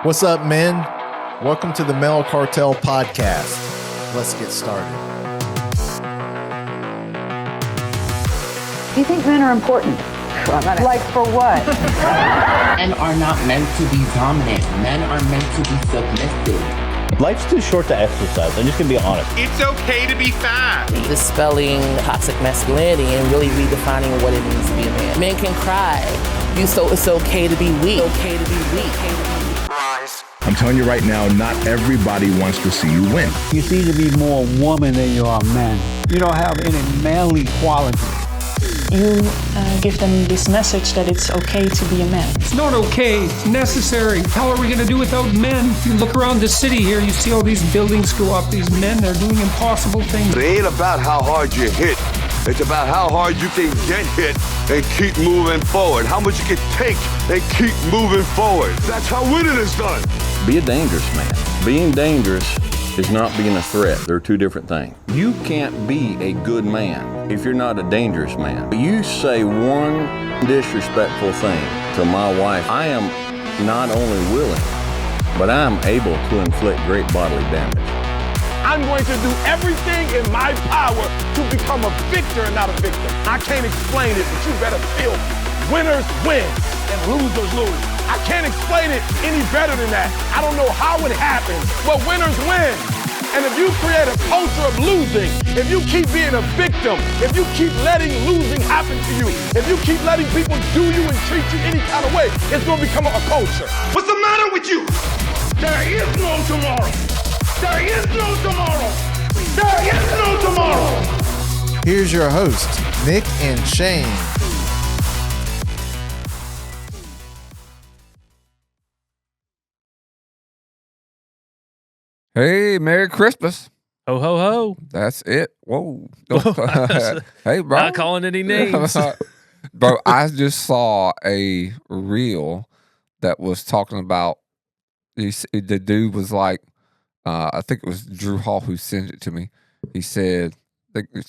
What's up, men? Welcome to the Male Cartel podcast. Let's get started. Do you think men are important? Like for what? Men are not meant to be dominant. Men are meant to be submissive. Life's too short to exercise. I'm just gonna be honest. It's okay to be fat. Dispelling toxic masculinity and really redefining what it means to be a man. Men can cry. So it's okay to be weak. It's okay to be weak. I'm telling you right now, not everybody wants to see you win. You seem to be more woman than you are man. You don't have any manly qualities. You give them this message that it's okay to be a man. It's not okay, it's necessary. How are we going to do without men? You look around the city here, you see all these buildings go up, these men, they're doing impossible things. It ain't about how hard you hit. It's about how hard you can get hit and keep moving forward. How much you can take and keep moving forward. That's how winning is done. Be a dangerous man. Being dangerous is not being a threat. They're two different things. You can't be a good man if you're not a dangerous man. You say one disrespectful thing to my wife, I am not only willing, but I'm able to inflict great bodily damage. I'm going to do everything in my power to become a victor and not a victim. I can't explain it, but you better feel me. Winners win and losers lose. I can't explain it any better than that. I don't know how it happens, but winners win. And if you create a culture of losing, if you keep being a victim, if you keep letting losing happen to you, if you keep letting people do you and treat you any kind of way, it's going to become a culture. What's the matter with you? There is no tomorrow. There is no tomorrow. There is no tomorrow. Here's your host, Nick and Shane. Hey, Merry Christmas. Ho, ho, ho. That's it. Whoa. Hey, bro. Not calling any names. Bro, I just saw a reel that was talking about, the dude was like, I think it was Drew Hall who sent it to me. He said,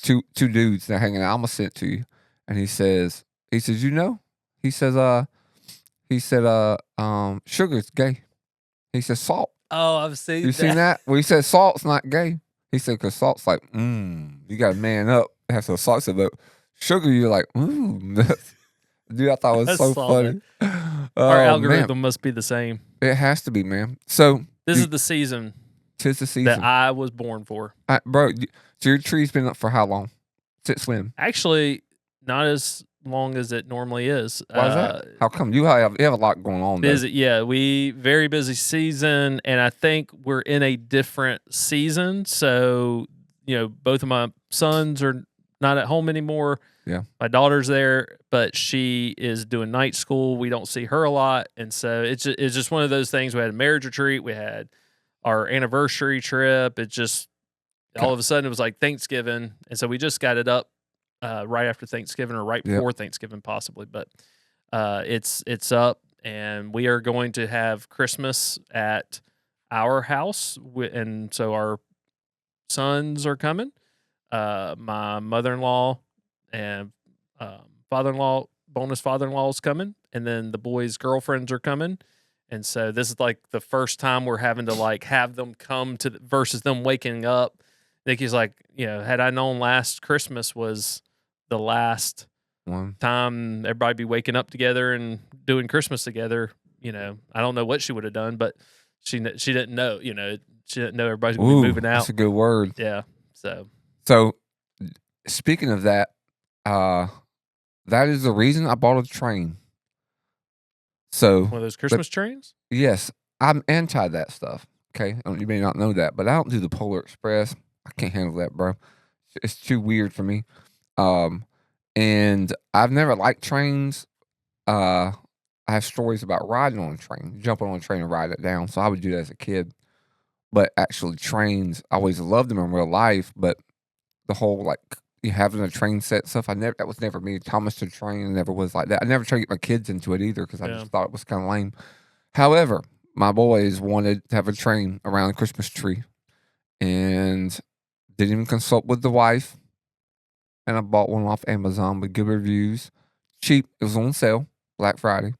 two dudes, they're hanging out. I'm going to send it to you. And he says, you know? He says, sugar's gay. He says, salt. Oh, I've seen that. You seen that? Well, he said salt's not gay. He said, because salt's like, you got to man up. Have some salt. But sugar, you're like, Dude, I thought it was That's so solid. funny. Our algorithm must be the same. It has to be, man. So this is the season. 'Tis the season that I was born for. Bro, so your tree's been up for how long? Since when? Actually, not as long as it normally is. Why is that? How come? You have a lot going on. Busy, yeah. Very busy season, and I think we're in a different season. So, both of my sons are not at home anymore. Yeah. My daughter's there, but she is doing night school. We don't see her a lot, and so it's just one of those things. We had a marriage retreat. We had our anniversary trip. It just all of a sudden it was like Thanksgiving, and so we just got it up right after Thanksgiving or right before Thanksgiving possibly. But it's up, and we are going to have Christmas at our house, and so our sons are coming. My mother-in-law and father-in-law, bonus father-in-law is coming, and then the boys' girlfriends are coming. And so this is like the first time we're having to have them come to versus them waking up. Nikki's like, had I known last Christmas was the last time everybody be waking up together and doing Christmas together, I don't know what she would have done, but she didn't know, she didn't know everybody's going to be moving out. That's a good word. Yeah. So speaking of that, that is the reason I bought a train. So one of those Christmas trains? Yes. I'm anti that stuff. Okay. You may not know that, but I don't do the Polar Express. I can't handle that, bro. It's too weird for me. And I've never liked trains. I have stories about riding on a train, jumping on a train and riding it down. So I would do that as a kid. But actually trains, I always loved them in real life, but the whole having a train set stuff, that was never me. Thomas the Train never was like that. I never tried to get my kids into it either because I just thought it was kind of lame. However, my boys wanted to have a train around the Christmas tree and didn't even consult with the wife. And I bought one off Amazon with good reviews. Cheap. It was on sale. Black Friday.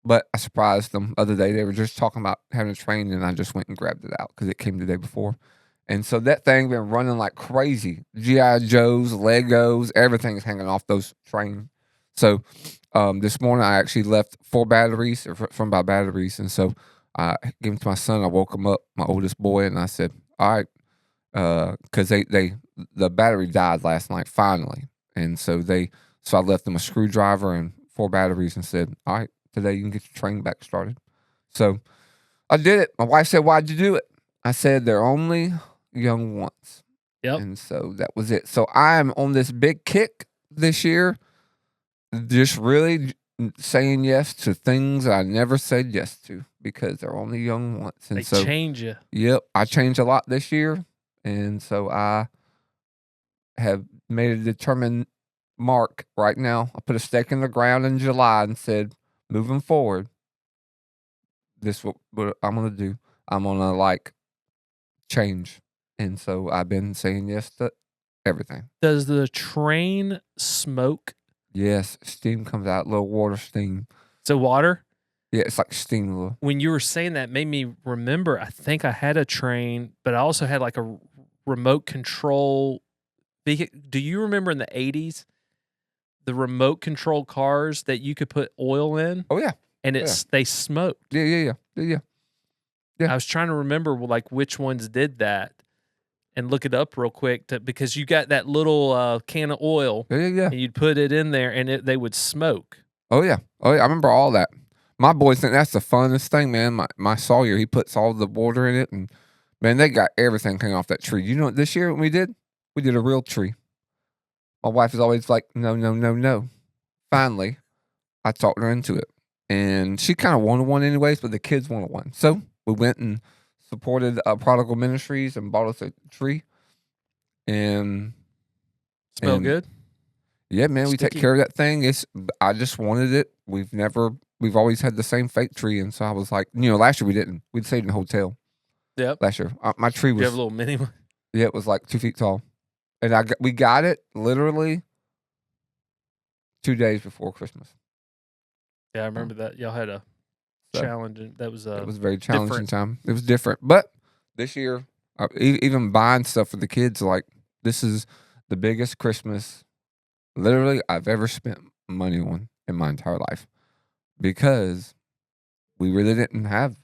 But I surprised them the other day. They were just talking about having a train, and I just went and grabbed it out because it came the day before. And so that thing been running like crazy. G.I. Joes, Legos, everything's hanging off those trains. So this morning I actually left 4 batteries from my batteries. And so I gave them to my son. I woke him up, my oldest boy, and I said, all right, because the battery died last night finally. And so I left them a screwdriver and 4 batteries and said, all right, today you can get your train back started. So I did it. My wife said, why'd you do it? I said, they're only young once. Yep. And so that was it. So I'm on this big kick this year, just really saying yes to things I never said yes to because they're only young once. And they change you. Yep. I changed a lot this year. And so I have made a determined mark right now. I put a stake in the ground in July and said, moving forward, this is what I'm going to do. I'm going to change. And so I've been saying yes to everything. Does the train smoke? Yes. Steam comes out, little water steam. So water? Yeah, it's like steam. Little. When you were saying that, made me remember, I think I had a train, but I also had like a remote control vehicle. Do you remember in the 80s, the remote control cars that you could put oil in? Oh, yeah. And they smoked. Yeah. I was trying to remember which ones did that and look it up real quick because you got that little can of oil. Yeah. And you'd put it in there and they would smoke. Oh, yeah. I remember all that. My boys think that's the funnest thing, man. My Sawyer, he puts all the water in it. And, man, they got everything coming off that tree. You know what this year we did? We did a real tree. My wife is always like, no. Finally, I talked her into it. And she kind of wanted one anyways, but the kids wanted one. So we went and supported Prodigal Ministries and bought us a tree. And smell good? Yeah, man, we take care of that thing. I just wanted it. We've always had the same fake tree. And so I was like, last year we didn't. We'd stayed in a hotel. Yep. Last year. My tree was. You have a little mini one? Yeah, it was like 2 feet tall. And we got it literally 2 days before Christmas. Yeah, I remember that. Y'all had a challenge. And that was it was a very challenging time. It was different. But this year, even buying stuff for the kids, this is the biggest Christmas literally I've ever spent money on in my entire life. Because we really didn't have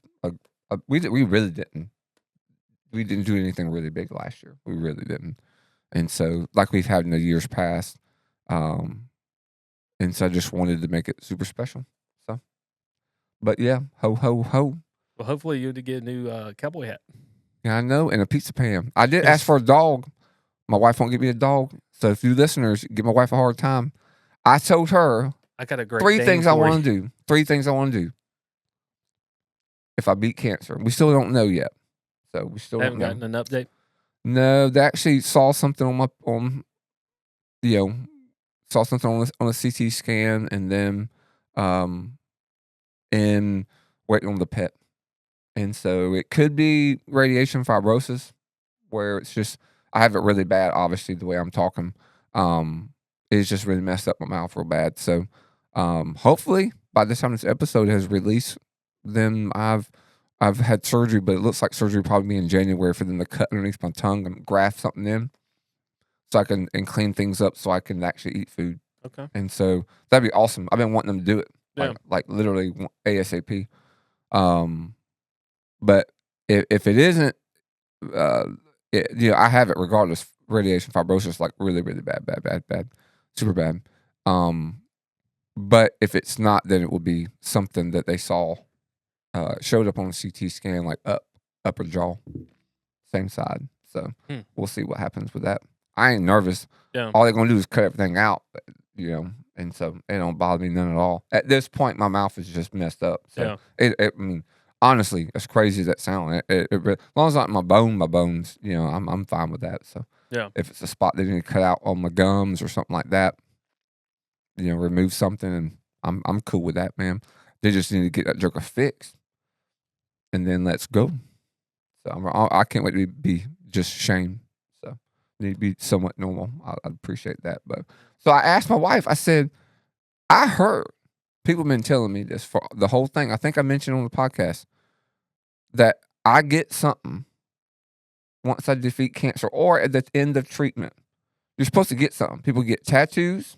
we really didn't. We didn't do anything really big last year. We really didn't. And so, like we've had in the years past, and so I just wanted to make it super special. So, but yeah, ho, ho, ho. Well, hopefully you'll get a new cowboy hat. Yeah, I know, and a pizza pan. I did ask for a dog. My wife won't give me a dog. So if you listeners give my wife a hard time, I told her I got a great 3 things I want to do. 3 things I want to do. If I beat cancer, we still don't know yet. So we still haven't don't know. gotten an update. No, they actually saw something saw something on a CT scan, and then and waiting on the PET. And so it could be radiation fibrosis, where it's just I have it really bad. Obviously, the way I'm talking, it's just really messed up my mouth real bad. So hopefully by the time this episode has released, then I've had surgery, but it looks like surgery will probably be in January for them to cut underneath my tongue and graft something in, so I can clean things up so I can actually eat food. Okay. And so that'd be awesome. I've been wanting them to do it, Yeah. like literally ASAP. But if it isn't, I have it regardless. Radiation fibrosis, like really, really bad, super bad. But if it's not, then it will be something that they saw. Showed up on a CT scan, like upper jaw, same side. So we'll see what happens with that. I ain't nervous. Yeah. All they're gonna do is cut everything out, and so it don't bother me none at all. At this point, my mouth is just messed up. So I mean, honestly, as crazy as that sounds, as long as it's not my bones, I'm fine with that. So yeah, if it's a spot they need to cut out on my gums or something like that, remove something, and I'm cool with that, man. They just need to get that joker fixed. And then let's go. So I can't wait to be just shame. So need to be somewhat normal. I appreciate that. But so I asked my wife. I said, I heard people have been telling me this for the whole thing. I think I mentioned on the podcast that I get something once I defeat cancer or at the end of treatment. You're supposed to get something. People get tattoos.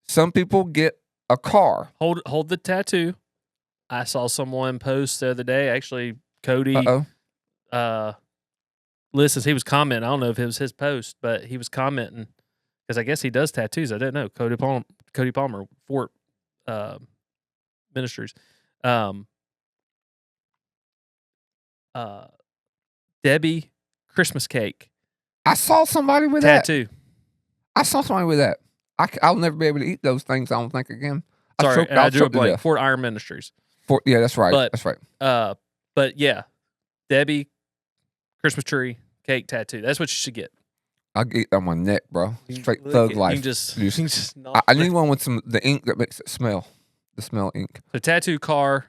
Some people get a car. Hold the tattoo. I saw someone post the other day. Actually, Cody listens. He was commenting. I don't know if it was his post, but he was commenting because I guess he does tattoos. I didn't know. Cody Palmer, Fort Ministries. Debbie Christmas cake. I saw somebody with tattoo. I saw somebody with that. I'll never be able to eat those things, I don't think, again. Sorry, I drew a blank. Fort Iron Ministries. Yeah, that's right. That's right. But yeah, Debbie, Christmas tree, cake, tattoo. That's what you should get. I'll get it on my neck, bro. Straight thug life. You just I need one with the ink that makes it smell. The smell ink. The tattoo car.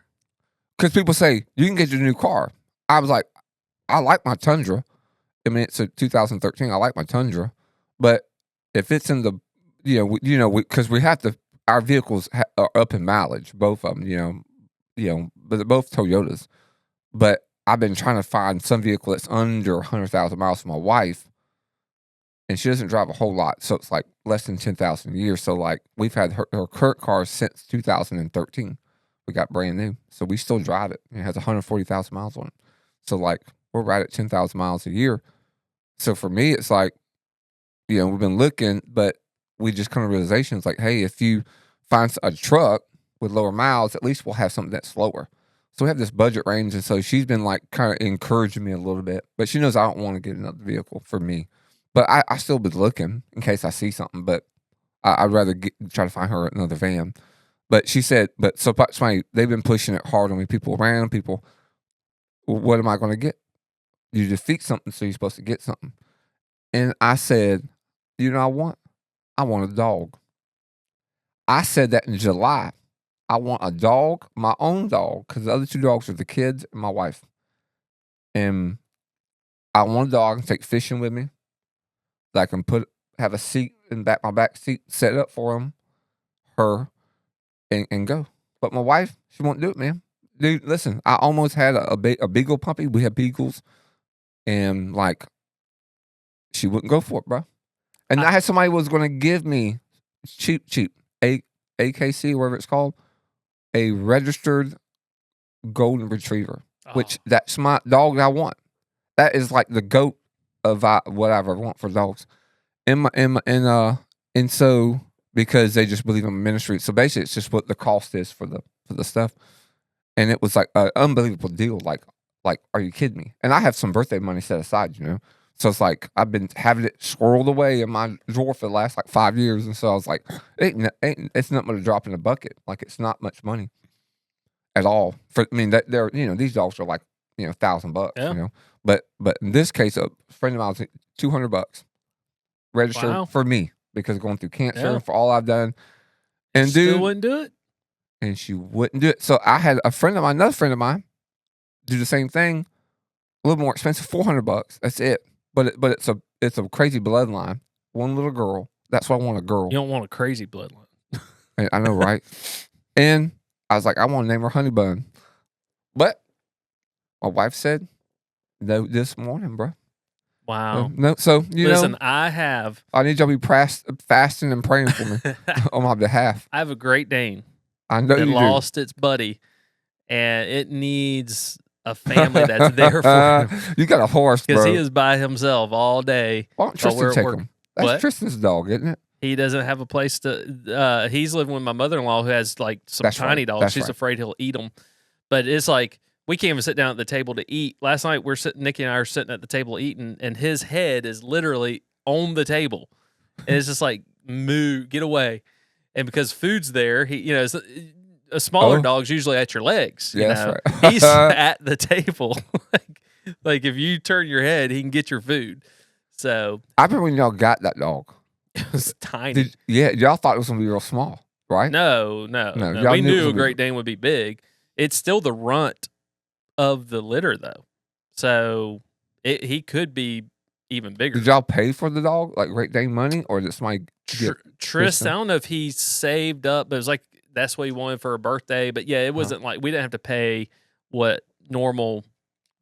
Because people say, you can get your new car. I was like, I like my Tundra. I mean, it's a 2013. I like my Tundra. But if it's in the, because we have to, our vehicles are up in mileage, both of them, but they're both Toyotas. But I've been trying to find some vehicle that's under 100,000 miles for my wife, and she doesn't drive a whole lot, so it's like less than 10,000 a year. So like we've had her current car since 2013. We got brand new, so we still drive it. It has 140,000 miles on it. So like we're right at 10,000 miles a year. So for me, it's like, we've been looking, but we just come to realizations like, hey, if you find a truck with lower miles, at least we'll have something that's slower. So we have this budget range, and so she's been like kind of encouraging me a little bit, but she knows I don't want to get another vehicle for me. But I still be looking in case I see something, but I'd rather try to find her another van. But she said, they've been pushing it hard on me, random people. What am I going to get? You defeat something, so you're supposed to get something. And I said, I want a dog. I said that in July. I want a dog, my own dog, because the other two dogs are the kids and my wife. And I want a dog and take fishing with me. That I can have a seat in my back seat set up for her, and go. But my wife, she won't do it, man. Dude, listen, I almost had a beagle puppy. We have beagles, and like, she wouldn't go for it, bro. And I had somebody who was going to give me cheap, AKC, whatever it's called, a registered golden retriever, which that's my dog I want. That is like the goat of whatever I want for dogs. And so because they just believe in ministry, so basically it's just what the cost is for the stuff. And it was like an unbelievable deal. Like, are you kidding me? And I have some birthday money set aside, So it's like I've been having it squirreled away in my drawer for the last like 5 years, and so I was like, it's not but a drop in the bucket. Like it's not much money at all. They're these dogs are like $1,000, yeah. But in this case, a friend of mine was $200 registered for me because going through cancer for all I've done, and still wouldn't do it, and she wouldn't do it. So I had another friend of mine, do the same thing, a little more expensive, $400. That's it. But it's a crazy bloodline. One little girl. That's why I want a girl. You don't want a crazy bloodline. I know, right? And I was like, I want to name her Honey Bun. But my wife said no this morning, bro. Wow. No, so listen, I need y'all to be fasting and praying for me on my behalf. I have a Great Dane. I know that you lost its buddy, and it needs a family that's there for him. You got a horse, bro. Because he is by himself all day. Why don't Tristan take him? That's Tristan's dog, isn't it? He doesn't have a place to. He's living with my mother-in-law who has like some tiny dogs. She's afraid he'll eat them. But it's like we can't even sit down at the table to eat. Last night Nikki and I are sitting at the table eating, and his head is literally on the table, and it's just like moo, get away. And because food's there, a smaller dog's usually at your legs. Yeah, that's right. He's at the table. like if you turn your head, he can get your food. So I remember when y'all got that dog. It was tiny. Y'all thought it was gonna be real small, right? No. We knew a Great Dane would be big. It's still the runt of the litter, though. So he could be even bigger. Did y'all pay for the dog, like Great Dane money, or did somebody Tristan? I don't know if he saved up, but it was like that's what he wanted for a birthday. But yeah, it wasn't like we didn't have to pay what normal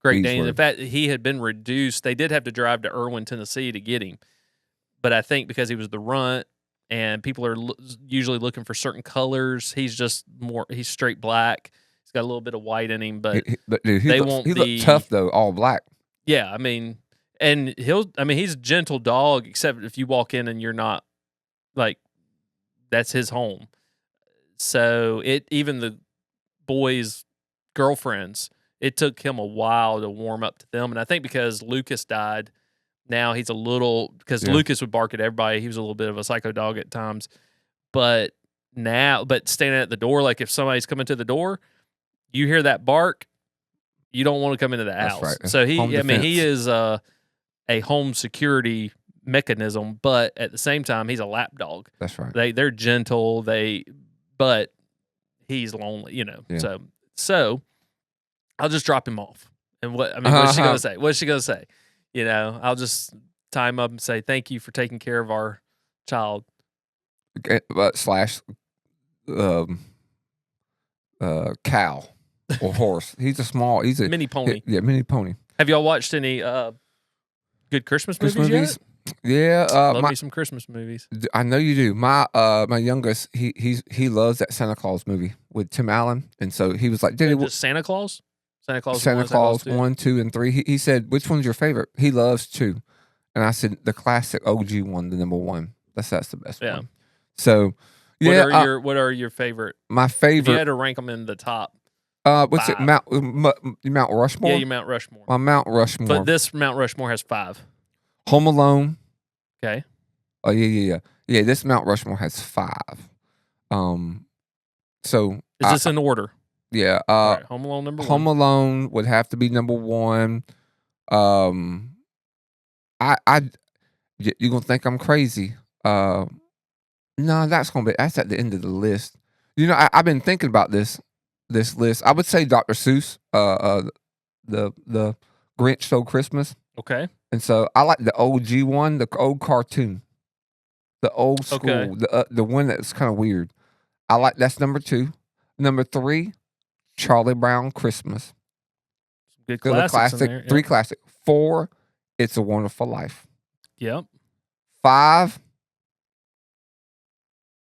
Great Danes. In fact, he had been reduced. They did have to drive to Irwin, Tennessee to get him. But I think because he was the runt and people are usually looking for certain colors, he's straight black. He's got a little bit of white in him, but dude, he looked tough though, all black. Yeah, I mean, and he's a gentle dog, except if you walk in and you're not like, that's his home. So even the boys' girlfriends, it took him a while to warm up to them. And I think because Lucas died, now he's because Lucas would bark at everybody. He was a little bit of a psycho dog at times. But standing at the door, like if somebody's coming to the door, you hear that bark, you don't want to come into the house. Right. So he is a home security mechanism, but at the same time, he's a lap dog. That's right. They're gentle, but he's lonely, Yeah. So I'll just drop him off. And what's she gonna say? What's she gonna say? I'll just tie him up and say, thank you for taking care of our child. Cow or horse. He's a mini pony. Mini pony. Have y'all watched any good Christmas movies yet? Yeah, love me some Christmas movies. I know you do. My youngest, he loves that Santa Claus movie with Tim Allen, and so he was like, just Santa Claus? Santa Claus 1, 2, and 3. He said, which one's your favorite? He loves 2. And I said, the classic OG one, the number 1. That's the best one. So, yeah. What are your favorite? My favorite. If you had to rank them in the top. What's 5. it? Mount Rushmore? Yeah, you Mount Rushmore. My Mount Rushmore. But this Mount Rushmore has 5. Home Alone. Okay. Oh, yeah. Yeah, this Mount Rushmore has 5. So. Is this in order? Yeah. Right, Home Alone number 1. Home Alone would have to be number 1. You're gonna think I'm crazy. No, that's at the end of the list. I've been thinking about this list. I would say Dr. Seuss, the Grinch Stole Christmas. Okay. And so I like the OG one, the old cartoon, the old school, the one that's kind of weird. That's number 2. Number 3. Charlie Brown Christmas. Good classic. Yep. 3 classic. 4. It's a Wonderful Life. Yep. 5.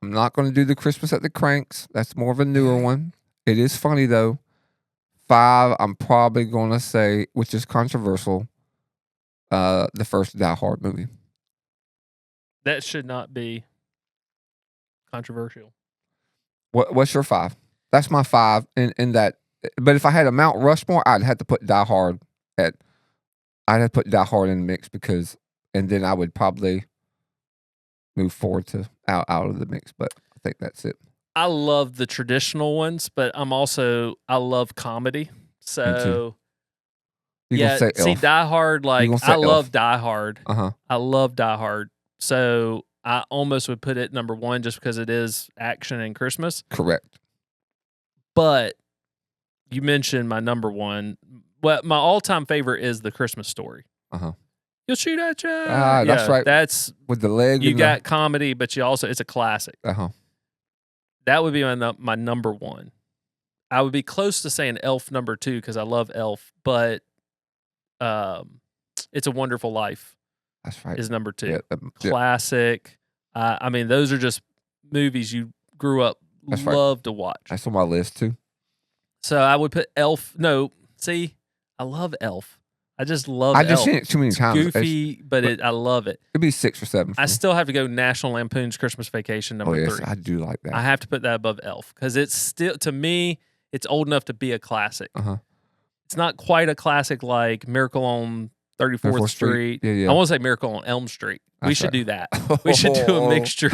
I'm not going to do the Christmas at the Cranks. That's more of a newer one. It is funny though. 5. I'm probably going to say, which is controversial, the first Die Hard movie. That should not be controversial. What's your 5? That's my 5 in that. But if I had a Mount Rushmore, I'd have to put Die Hard in the mix and then I would probably move forward to out of the mix. But I think that's it. I love the traditional ones, but I love comedy. So see, Die Hard, I love Die Hard. I love Die Hard. So I almost would put it number 1 just because it is action and Christmas. Correct. But you mentioned my number 1. Well, my all-time favorite is The Christmas Story. You'll shoot at you. That's right. That's with the leg. You got comedy, but it's a classic. That would be my number 1. I would be close to saying Elf number 2 because I love Elf, but It's a Wonderful Life. That's right. Is number 2. Classic. Those are just movies you grew up loved to watch. That's on my list too. So I would put Elf. No, see, I love Elf. I just love Elf. I just seen it too many times. It's goofy, but I love it. It'd be 6 or 7. I still have to go National Lampoon's Christmas Vacation number 3. I do like that. I have to put that above Elf because it's still, to me, it's old enough to be a classic. It's not quite a classic like Miracle on 34th Street. Yeah. I want to say Miracle on Elm Street. We should do that. We should do a mixture.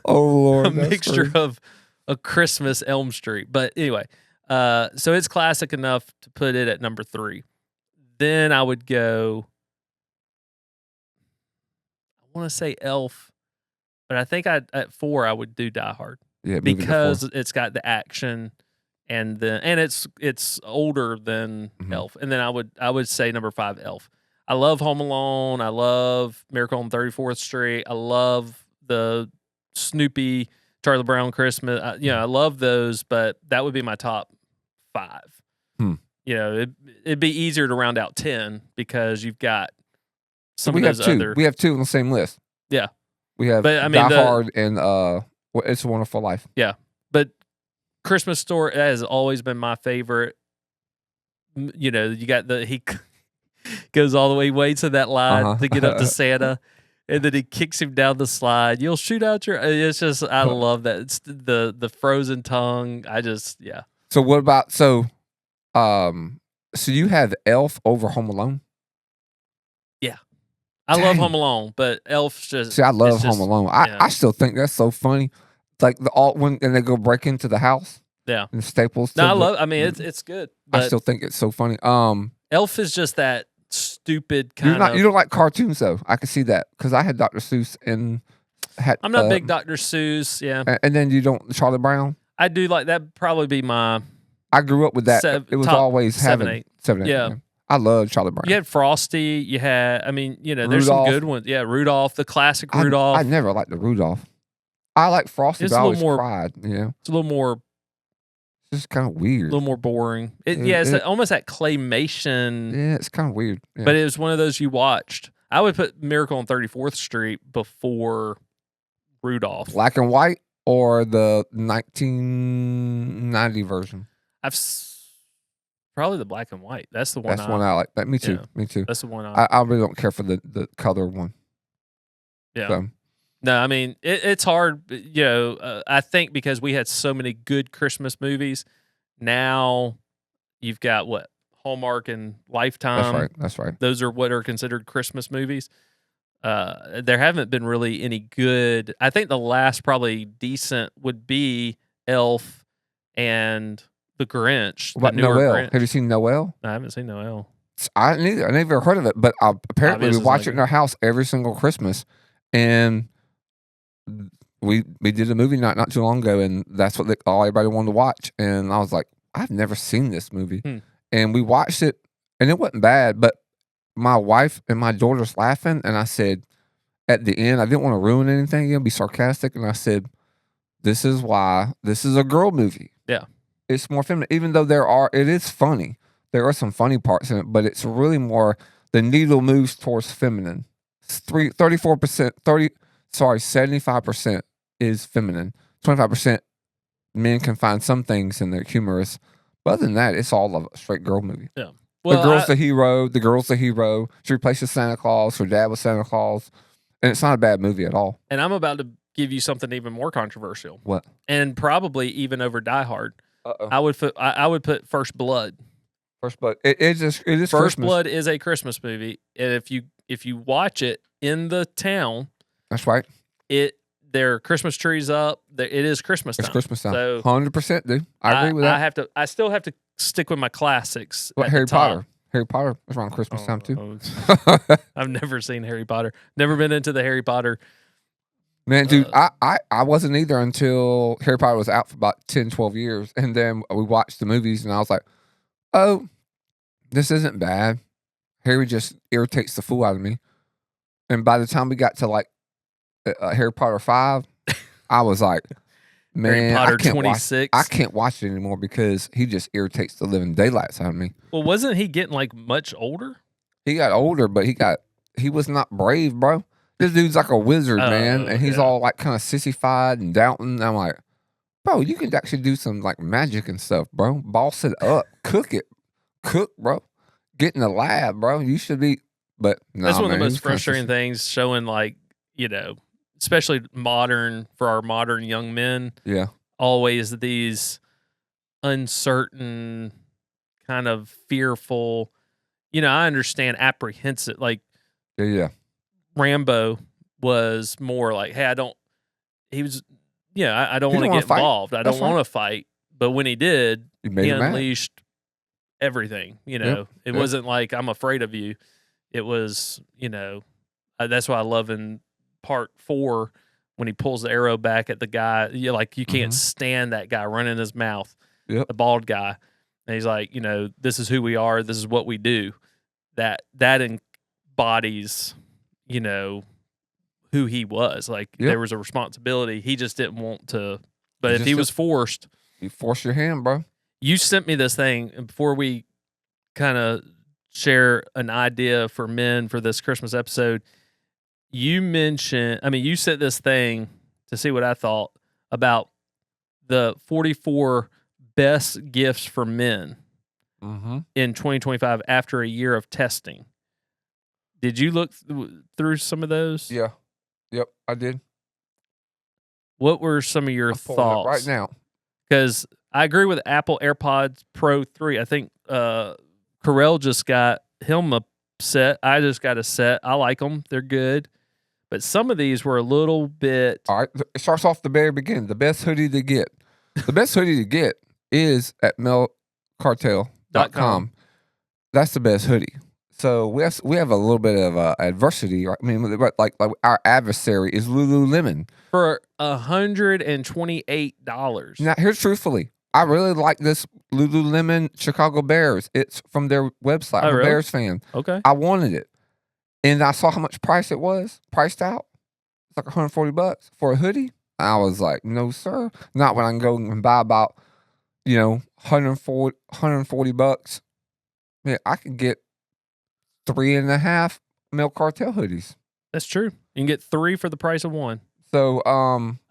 Oh Lord, a mixture of a Christmas Elm Street. But anyway, so it's classic enough to put it at number 3. Then I would go, I want to say Elf, but I think at 4 I would do Die Hard. Yeah, because it's got the action and it's older than Elf. And then I would say number 5 Elf. I love Home Alone. I love Miracle on 34th Street. I love the Snoopy Charlie Brown Christmas. I love those, but that would be my top 5. It'd be easier to round out 10 because you've got some of those other. We have 2 on the same list. Yeah, we have Die Hard and It's a Wonderful Life. Yeah, but Christmas Story has always been my favorite. You got he goes all the way, waits in that line to get up to Santa, and then he kicks him down the slide. You'll shoot out your. It's just I love that. It's the frozen tongue. So what about so you have Elf over Home Alone? Yeah, I love Home Alone, but Elf's just. See, I love Home Alone. I still think that's so funny. Like when they go break into the house. Yeah, and Staples. I mean, it's good. I still think it's so funny. Elf is just that stupid kind of. You don't like cartoons though. I can see that because I had Dr. Seuss and had. I'm not a big Dr. Seuss. Yeah, and then you don't Charlie Brown. I do like that. Probably be my. I grew up with that. It was always 7, 8. 7, 8. Yeah. I love Charlie Brown. You had Frosty. You had. I mean, there's Rudolph. some good ones. Yeah, Rudolph, the classic Rudolph. I never liked the Rudolph. I like Frosty, but I always cried. It's a little more. It's just kind of weird. A little more boring. It's almost that claymation. Yeah, it's kind of weird. Yeah. But it was one of those you watched. I would put Miracle on 34th Street before Rudolph. Black and white or the 1990 version? Probably the black and white. That's the one. That's one I like. Me too. Yeah, Me too. That's the one I really don't care for the color one. Yeah. So. No, I mean it's hard. I think because we had so many good Christmas movies. Now you've got what Hallmark and Lifetime. That's right. Those are what are considered Christmas movies. There haven't been really any good. I think the last probably decent would be Elf and The Grinch. What about Noel? Grinch. Have you seen Noel? I haven't seen Noel. I never heard of it, but apparently we watch it in our house every single Christmas, and we did a movie night not too long ago, and that's what everybody wanted to watch, and I was like, I've never seen this movie, and we watched it, and it wasn't bad, but my wife and my daughter's laughing, and I said at the end, I didn't want to ruin anything, be sarcastic, and I said, this is why this is a girl movie. Yeah, it's more feminine, even though it is funny. There are some funny parts in it, but it's really more the needle moves towards feminine. 75% is feminine. 25% men can find some things in there humorous. But other than that, it's all a straight girl movie. Yeah. Well, the girl's the hero. The girl's the hero. She replaces Santa Claus. Her dad was Santa Claus. And it's not a bad movie at all. And I'm about to give you something even more controversial. What? And probably even over Die Hard. Uh-oh. I would put First Blood. First Blood. It is First Christmas. Blood is a Christmas movie. And if you watch it in the town, that's right. There are Christmas trees up. It is Christmas time. It's Christmas time. So 100%, dude. I agree with that. I still have to stick with my classics. What, Harry Potter? Harry Potter is around Christmas time too. I've never seen Harry Potter. Never been into the Harry Potter. Man, dude, I wasn't either until Harry Potter was out for about 10, 12 years. And then we watched the movies and I was like, oh, this isn't bad. Harry just irritates the fool out of me. And by the time we got to like Harry Potter 5, I was like, man, Harry Potter 26. I can't watch it anymore because he just irritates the living daylights out of me. Well, wasn't he getting like much older? He got older, but he was not brave, bro. This dude's like a wizard, man, and he's all like kind of sissified and doubting. I'm like, bro, you can actually do some like magic and stuff, bro. Boss it up, cook, bro. Get in the lab, bro. You should be. But no, that's one of the most frustrating things. Showing like especially for our modern young men. Yeah, always these uncertain, kind of fearful. I understand apprehensive, like yeah. Rambo was more like, hey, I don't want to get involved. I don't want to fight. But when he did, he unleashed everything. It wasn't like, I'm afraid of you. It was, that's why I love in part 4 when he pulls the arrow back at the guy. You can't stand that guy running his mouth, the bald guy. And he's like, this is who we are. This is what we do. That embodies, who he was. Like there was a responsibility. He just didn't want to. But if he was forced, you force your hand, bro. You sent me this thing before we kind of share an idea for men for this Christmas episode. You sent this thing to see what I thought about the 44 best gifts for men in 2025 after a year of testing. Did you look through some of those? Yeah. Yep, I did. What were some of your thoughts right now? Because I agree with Apple AirPods Pro 3. I think Carell just got him a set. I just got a set. I like them. They're good. But some of these were a little bit... All right. It starts off the very beginning. The best hoodie to get. The best hoodie to get is at malecartel.com. That's the best hoodie. So we have a little bit of adversity. Right? I mean, like our adversary is Lululemon. For $128. Now, here's truthfully. I really like this Lululemon Chicago Bears. It's from their website. I'm a Bears fan. Okay. I wanted it. And I saw how much priced out. It's like $140 for a hoodie. I was like, no, sir. Not when I can go and buy about, $140. Man, I could get 3.5 Male Cartel hoodies. That's true. You can get 3 for the price of 1. So,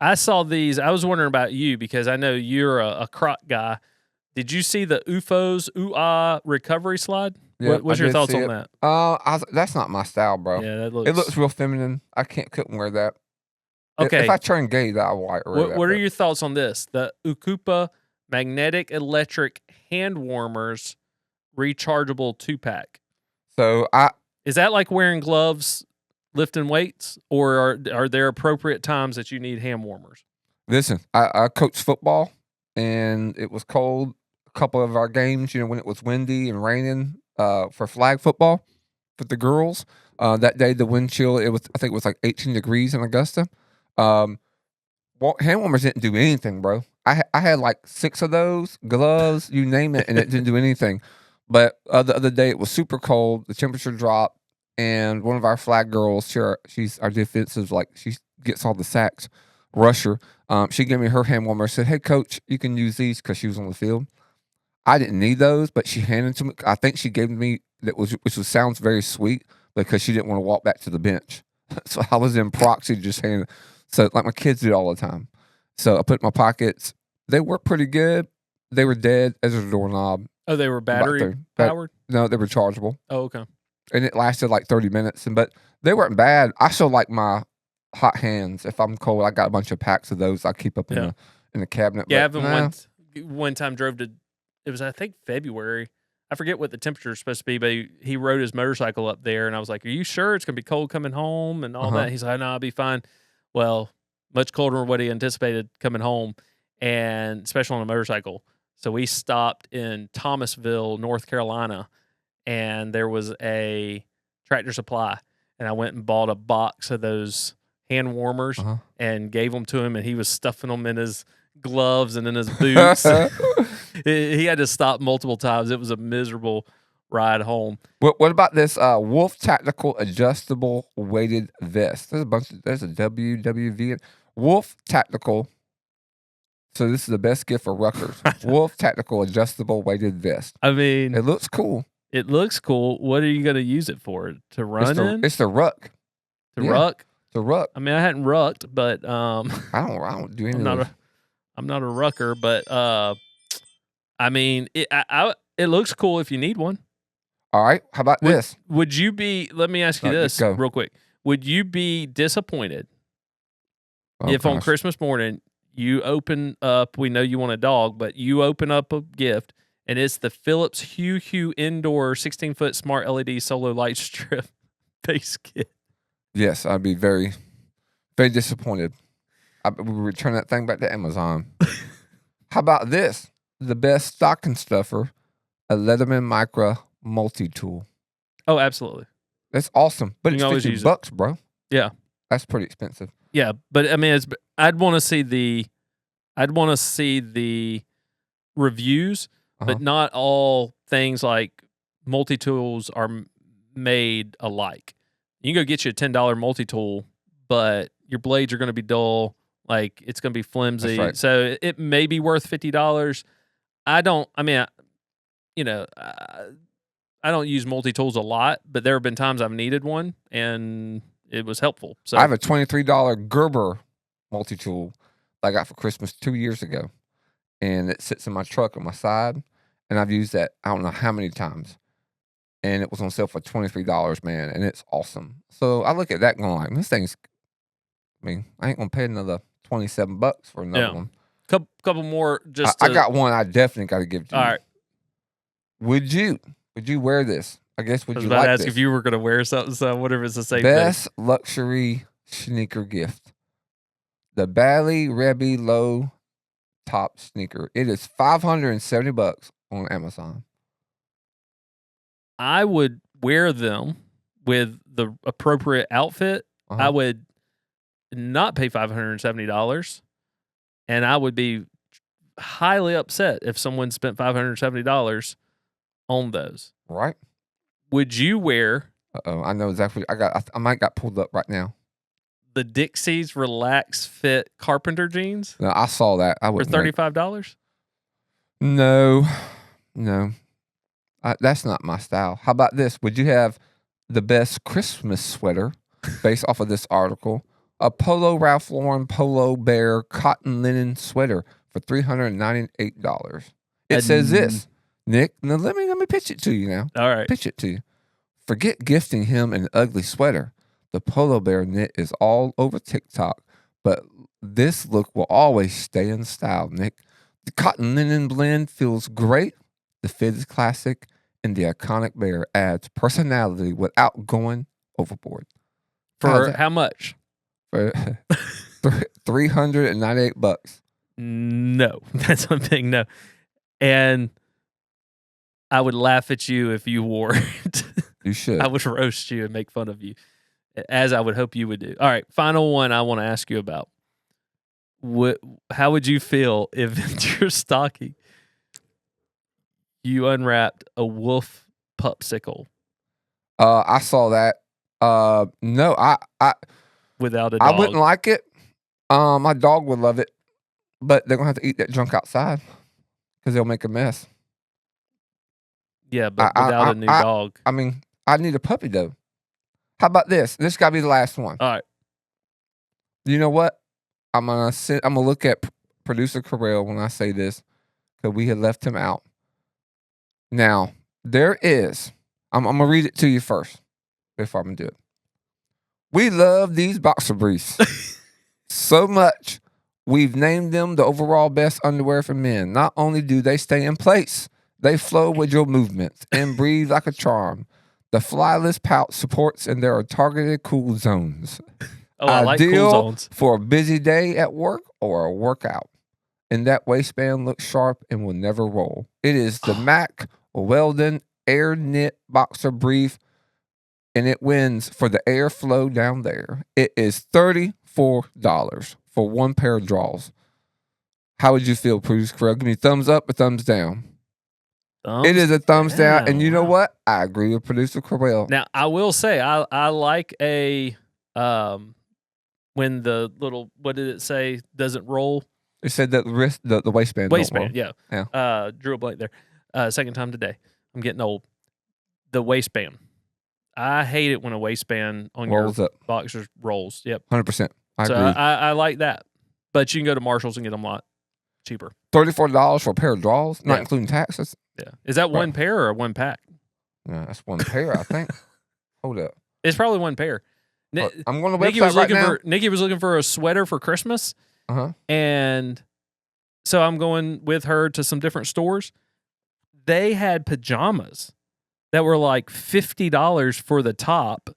I saw these. I was wondering about you because I know you're a croc guy. Did you see the UFOs recovery slide? Yeah, What's your thoughts on that? That's not my style, bro. Yeah, it looks real feminine. I couldn't wear that. Okay. If I turn gay, I will wear that. What are your thoughts on this? The Ukupa magnetic electric hand warmers rechargeable 2-pack. So is that like wearing gloves, lifting weights, or are there appropriate times that you need hand warmers? Listen, I coached football, and it was cold. A couple of our games, when it was windy and raining, for flag football for the girls. That day, the wind chill, I think it was like 18 degrees in Augusta. Hand warmers didn't do anything, bro. I had like 6 of those, gloves, you name it, and it didn't do anything. But the other day, it was super cold. The temperature dropped, and one of our flag girls, she's our defensive, she gets all the sacks, rusher. She gave me her hand warmer. Said, "Hey, coach, you can use these," because she was on the field. I didn't need those, but she handed them to me. I think she gave me which sounds very sweet because she didn't want to walk back to the bench. So I was in proxy just handing. So like my kids do all the time. So I put it in my pockets. They work pretty good. They were dead as a doorknob. Oh, they were battery powered? No, they were chargeable. Oh, okay. And it lasted like 30 minutes. But they weren't bad. I still like my hot hands. If I'm cold, I got a bunch of packs of those I keep up in the cabinet. Yeah, one time drove to, it was I think February. I forget what the temperature is supposed to be, but he rode his motorcycle up there, and I was like, "Are you sure it's gonna be cold coming home and all that?" He's like, "No, I'll be fine." Well, much colder than what he anticipated coming home, and especially on a motorcycle. So we stopped in Thomasville, North Carolina, and there was a Tractor Supply, and I went and bought a box of those hand warmers and gave them to him, and he was stuffing them in his gloves and in his boots. He had to stop multiple times. It was a miserable ride home. What about this Wolf Tactical Adjustable Weighted Vest? There's a WWV. Wolf Tactical. So this is the best gift for Rutgers. Wolf Tactical Adjustable Weighted Vest. I mean, it looks cool. It looks cool. What are you going to use it for? To run in? It's the ruck. Ruck? The ruck. I mean, I hadn't rucked, but I don't do anything. I'm not a rucker, but I mean, it looks cool if you need one. All right. How about this? Would you be? Let me ask you this real quick. Would you be disappointed if on Christmas morning you open up? We know you want a dog, but you open up a gift and it's the Philips Hue Indoor 16-foot smart LED solo light strip base kit. Yes, I'd be very, very disappointed. I would return that thing back to Amazon. How about this? The best stocking stuffer, a Leatherman Micra multi-tool. Oh, absolutely. That's awesome. But it's $50, bro. Yeah. That's pretty expensive. Yeah, but I mean, I'd want to see the reviews, but not all things like multi-tools are made alike. You can go get you a $10 multi-tool, but your blades are going to be dull. Like it's going to be flimsy. That's right. So it may be worth $50. I don't use multi-tools a lot, but there have been times I've needed one and it was helpful. So I have a $23 Gerber multi-tool that I got for Christmas 2 years ago, and it sits in my truck on my side, and I've used that I don't know how many times, and it was on sale for $23, man, and it's awesome. So I look at that going like, this thing's, I ain't gonna pay another $27 for another one. Couple more. I got one I definitely got to give to you. All right. Would you wear this? I guess would I was you about like to ask this? if you were going to wear something. So whatever it's the same Best luxury sneaker gift. The Bally Rebby low top sneaker. It is $570 on Amazon. I would wear them with the appropriate outfit. I would not pay $570, and I would be highly upset if someone spent $570 on those. Right. Would you wear? I know exactly. I might got pulled up right now. The Dixie's Relax Fit carpenter jeans. No, I saw that. I for would $35. No. That's not my style. How about this? Would you have the best Christmas sweater based off of this article? A Polo Ralph Lauren Polo Bear cotton linen sweater for $398. It says this, Nick. Now let me pitch it to you now. All right. Pitch it to you. Forget gifting him an ugly sweater. The Polo Bear knit is all over TikTok, but this look will always stay in style, Nick. The cotton linen blend feels great. The fit is classic, and the iconic bear adds personality without going overboard. For how much? For $398. No, that's one thing. No, and I would laugh at you if you wore it. You should. I would roast you and make fun of you, as I would hope you would do. All right, final one I want to ask you about. How would you feel if in your stocking you unwrapped a wolf popsicle? I saw that. No, I without a dog. I wouldn't like it. My dog would love it, but they're gonna have to eat that junk outside because they'll make a mess. Yeah, but without a new dog. I mean, I need a puppy though. How about this? This got to be the last one. All right. You know what? I'm gonna look at producer Carell when I say this because we had left him out. Now there is. I'm gonna read it to you first before I'm gonna do it. We love these boxer briefs so much. We've named them the overall best underwear for men. Not only do they stay in place, they flow with your movements and breathe like a charm. The flyless pouch supports and there are targeted cool zones. Oh, I like cool zones. For a busy day at work or a workout. And that waistband looks sharp and will never roll. It is the Mac Weldon Air Knit Boxer Brief, and it wins for the airflow down there. It is $34 for one pair of draws. How would you feel, Producer Carell? Give me thumbs up or thumbs down. It is a thumbs down, and you know what? I agree with Producer Carell. Now, I will say, I like a when the little, what did it say, doesn't roll? It said that the waistband. Waistband, yeah. Drew a blank there. Second time today. I'm getting old. The waistband. I hate it when a waistband on rolls your up. boxers rolls. Yep. 100%. I agree. I like that. But you can go to Marshall's and get them a lot cheaper. $34 for a pair of draws, not including taxes. Yeah. Is that one pair or one pack? No, that's one pair, I think. Hold up. It's probably one pair. I'm going to website right now. Nikki was looking for a sweater for Christmas. And so I'm going with her to some different stores. They had pajamas that were like $50 for the top,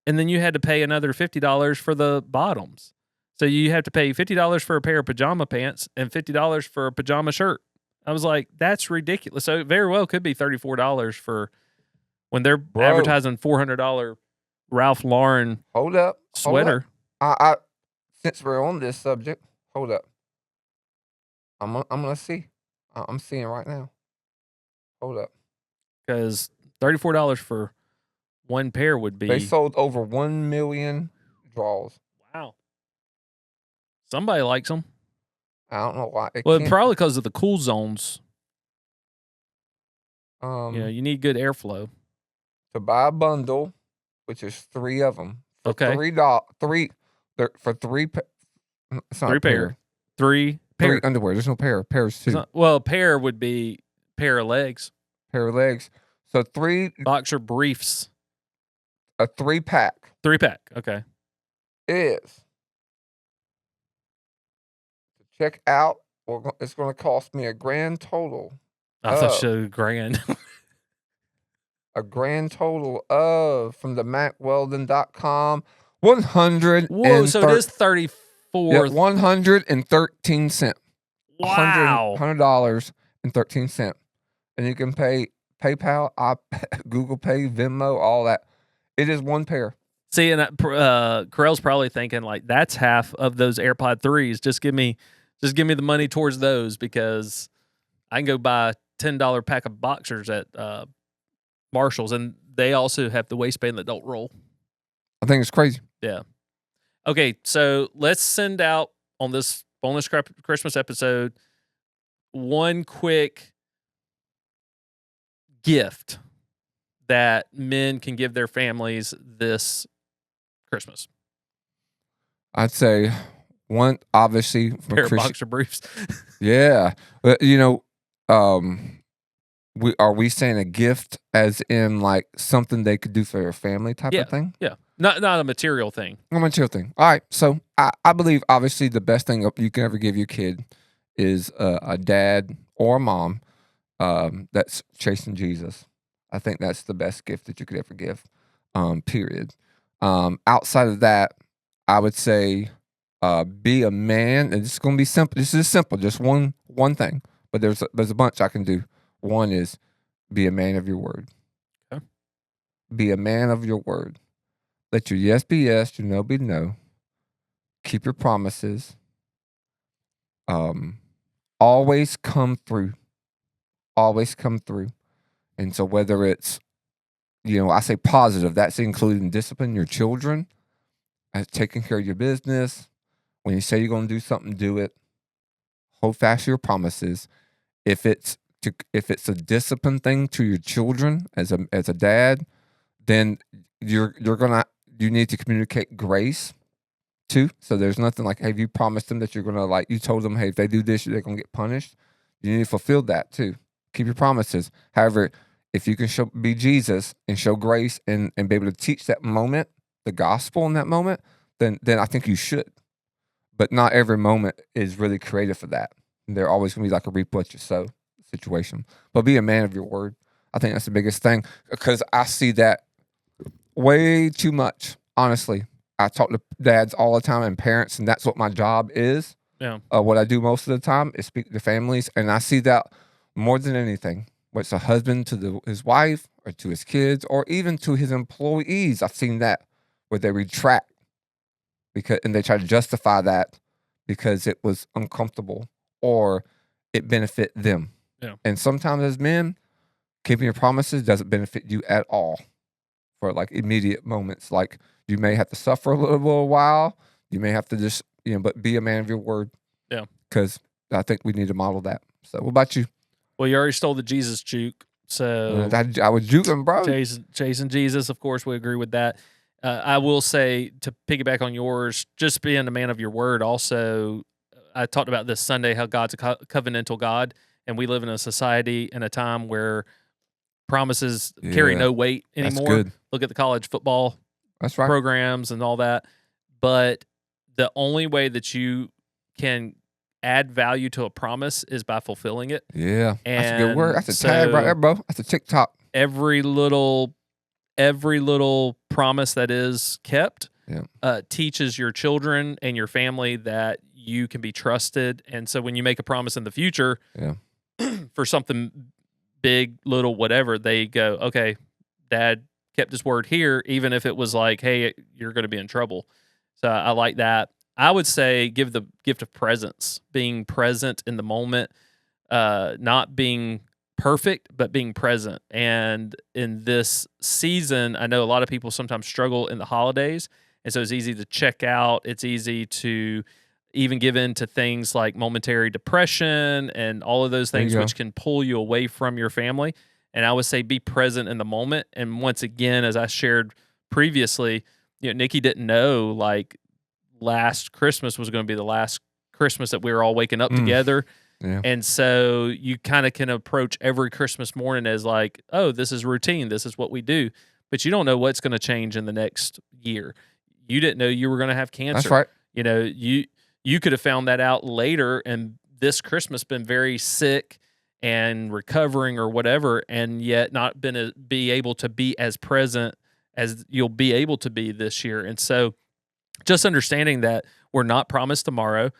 and then you had to pay another $50 for the bottoms. So you have to pay $50 for a pair of pajama pants and $50 for a pajama shirt. I was like, that's ridiculous. So it very well could be $34 for when they're advertising $400 Ralph Lauren sweater. I since we're on this subject, hold up. I'm gonna see. I'm seeing right now. Hold up. Because $34 for one pair would be. They sold over 1 million draws. Wow. Somebody likes them. I don't know why. Probably because of the cool zones. You need good airflow. To buy a bundle, which is 3 of them, for Okay. $3, for 3 it's not 3 a pair. 3 pair. 3 underwear. There's no pair. Pair's 2. A pair would be pair of legs. Pair of legs. So 3 boxer briefs. A 3-pack. 3-pack. Okay. Is to check out. It's going to cost me a grand total. I thought you said grand. A grand total of, from the MacWeldon.com, 100. Whoa, so it is 34. Yeah, 113 cents. Wow. $100.13. And you can pay PayPal, Google Pay, Venmo, all that. It is 1 pair. See, and Carell's probably thinking like, that's half of those AirPod 3s. Just give me the money towards those, because I can go buy a $10 pack of boxers at Marshall's, and they also have the waistband that don't roll. I think it's crazy. Yeah. Okay, so let's send out on this bonus Christmas episode one quick gift that men can give their families this Christmas. I'd say one, obviously, for pair of boxer briefs. Yeah, but are we saying a gift as in like something they could do for their family type of thing? Yeah, not a material thing. A material thing. All right, so I believe obviously the best thing you can ever give your kid is a dad or a mom that's chasing Jesus. I think that's the best gift that you could ever give. Period. Outside of that, I would say be a man, and it's going to be simple. This is simple, just one thing. But there's a bunch I can do. One is be a man of your word. Okay. Be a man of your word. Let your yes be yes, your no be no. Keep your promises. Always come through. Always come through. And so whether it's, I say positive, that's including disciplining your children, taking care of your business. When you say you're going to do something, do it. Hold fast to your promises. If it's a discipline thing to your children as a dad, then you need to communicate grace too. So there's nothing like, hey, if you promised them that you're gonna you told them, hey, if they do this, they're gonna get punished. You need to fulfill that too. Keep your promises. However, if you can be Jesus and show grace and be able to teach that moment, the gospel in that moment, then I think you should. But not every moment is really created for that. They're always gonna be like a reap what you sow situation. But be a man of your word. I think that's the biggest thing, because I see that way too much. Honestly, I talk to dads all the time and parents, and that's what my job is. Yeah. What I do most of the time is speak to families, and I see that more than anything. Whether it's a husband to his wife, or to his kids, or even to his employees. I've seen that where they retract and they try to justify that because it was uncomfortable or it benefit them. Yeah. And sometimes as men, keeping your promises doesn't benefit you at all for like immediate moments. Like you may have to suffer a little while. You may have to just, but be a man of your word. Yeah. Because I think we need to model that. So what about you? Well, you already stole the Jesus juke. So I was juking, bro. Chasing Jesus, of course, we agree with that. I will say, to piggyback on yours, just being a man of your word. Also, I talked about this Sunday, how God's a covenantal God, and we live in a society and a time where promises carry no weight anymore. That's good. Look at the college football programs and all that. But the only way that you can add value to a promise is by fulfilling it. Yeah, that's a good word. That's a tag right there, bro. That's a TikTok. Every little promise that is kept teaches your children and your family that you can be trusted. And so when you make a promise in the future for something big, little, whatever, they go, okay, Dad kept his word here, even if it was like, hey, you're going to be in trouble. So I like that. I would say give the gift of presence, being present in the moment, not being perfect, but being present. And in this season, I know a lot of people sometimes struggle in the holidays. And so it's easy to check out. It's easy to even give in to things like momentary depression and all of those things which can pull you away from your family. And I would say be present in the moment. And once again, as I shared previously, Nikki didn't know like last Christmas was going to be the last Christmas that we were all waking up together. Yeah. And so you kind of can approach every Christmas morning as like, oh, this is routine. This is what we do. But you don't know what's going to change in the next year. You didn't know you were going to have cancer. That's right. You could have found that out later, and this Christmas been very sick and recovering or whatever, and yet not be able to be as present as you'll be able to be this year. And so just understanding that we're not promised tomorrow.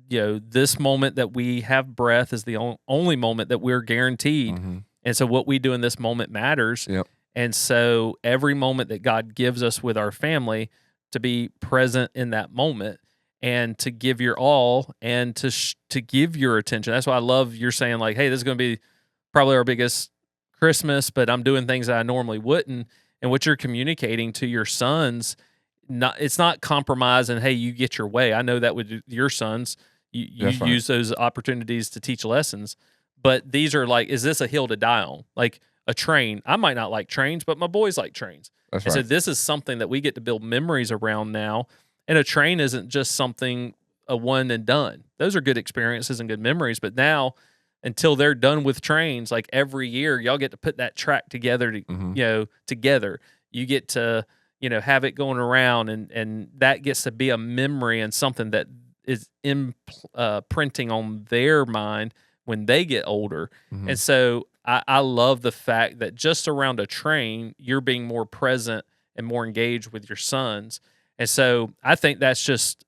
This moment that we have breath is the only moment that we're guaranteed. Mm-hmm. And so what we do in this moment matters. Yep. And so every moment that God gives us with our family, to be present in that moment and to give your all and to give your attention. That's why I love you're saying like, hey, this is going to be probably our biggest Christmas, but I'm doing things that I normally wouldn't. And what you're communicating to your sons, it's not compromise and, hey, you get your way. I know that with your sons, you right. use those opportunities to teach lessons. But these are like, is this a hill to die on? Like a train. I might not like trains, but my boys like trains. That's and right. so this is something that we get to build memories around now. And a train isn't just something a one and done. Those are good experiences and good memories. But now, until they're done with trains, like every year, y'all get to put that track together. Together, you get to have it going around, and that gets to be a memory and something that is imprinting on their mind when they get older. Mm-hmm. And so I love the fact that just around a train, you're being more present and more engaged with your sons. And so I think that's just,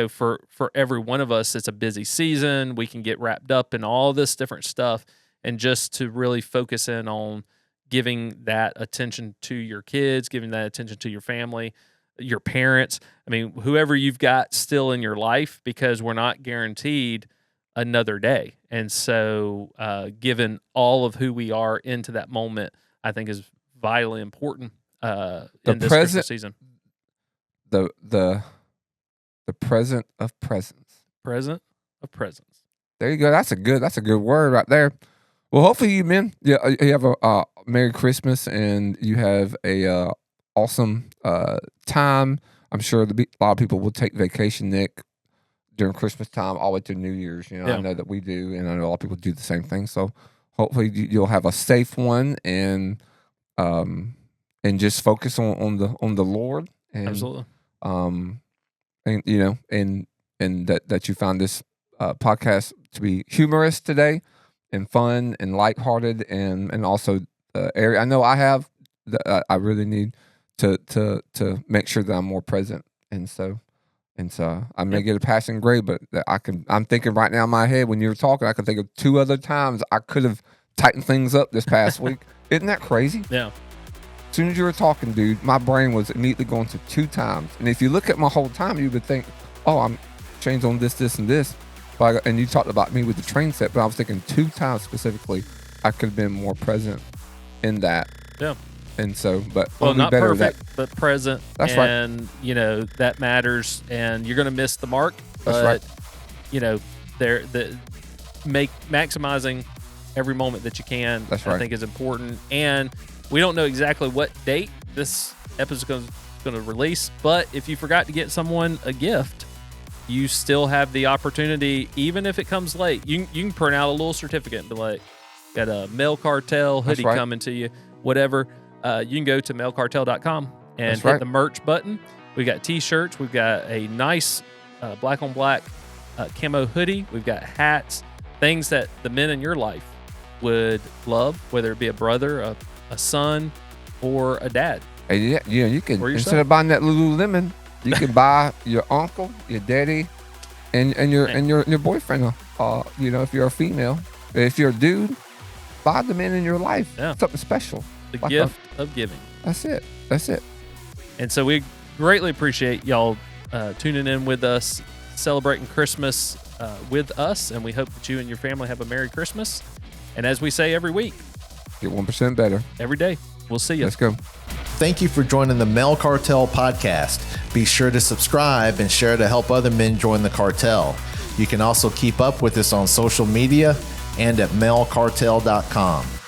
for every one of us, it's a busy season. We can get wrapped up in all this different stuff, and just to really focus in on giving that attention to your kids, giving that attention to your family, your parents. I mean, whoever you've got still in your life, because we're not guaranteed another day. And so given all of who we are into that moment, I think is vitally important in this Christmas season. The present of presence. Present of presence. There you go. That's a good word right there. Well, hopefully you have a Merry Christmas, and you have a awesome time. I'm sure a lot of people will take vacation, Nick, during Christmas time, all the way to New Year's. I know that we do, and I know a lot of people do the same thing. So hopefully you'll have a safe one, and just focus on the Lord. And, absolutely. And that you found this podcast to be humorous today, and fun and lighthearted, and also area. I know I have. I really need to make sure that I'm more present, and so I may get a passing grade, but I'm thinking right now in my head when you were talking, I could think of 2 other times I could have tightened things up this past week. Isn't that crazy? Yeah. As soon as you were talking, dude, my brain was immediately going to 2 times. And if you look at my whole time, you would think, oh, I'm changed on this, and this. And you talked about me with the train set, but I was thinking 2 times specifically, I could have been more present in that. Yeah. And so, but not perfect, but present. That's and, right. That matters. And you're going to miss the mark. That's right. Maximizing every moment that you can, That's right. I think is important. And we don't know exactly what date this episode is going to release, but if you forgot to get someone a gift, you still have the opportunity, even if it comes late. You can print out a little certificate and be like, got a Male Cartel hoodie coming to you, whatever. You can go to malecartel.com and hit the merch button. We've got t-shirts. We've got a nice black on black camo hoodie. We've got hats, things that the men in your life would love, whether it be a brother, a son, or a dad. Yeah, you can, instead of buying that Lululemon, you can buy your uncle, your daddy, and your boyfriend. If you're a female, if you're a dude, buy the men in your life. Yeah. Something special. The gift of giving. That's it. And so we greatly appreciate y'all tuning in with us, celebrating Christmas with us, and we hope that you and your family have a Merry Christmas. And as we say every week, get 1% better every day. We'll see you. Let's go. thank you for joining the Male Cartel podcast. Be sure to subscribe and share to help other men join the cartel. You can also keep up with us on social media and at malecartel.com.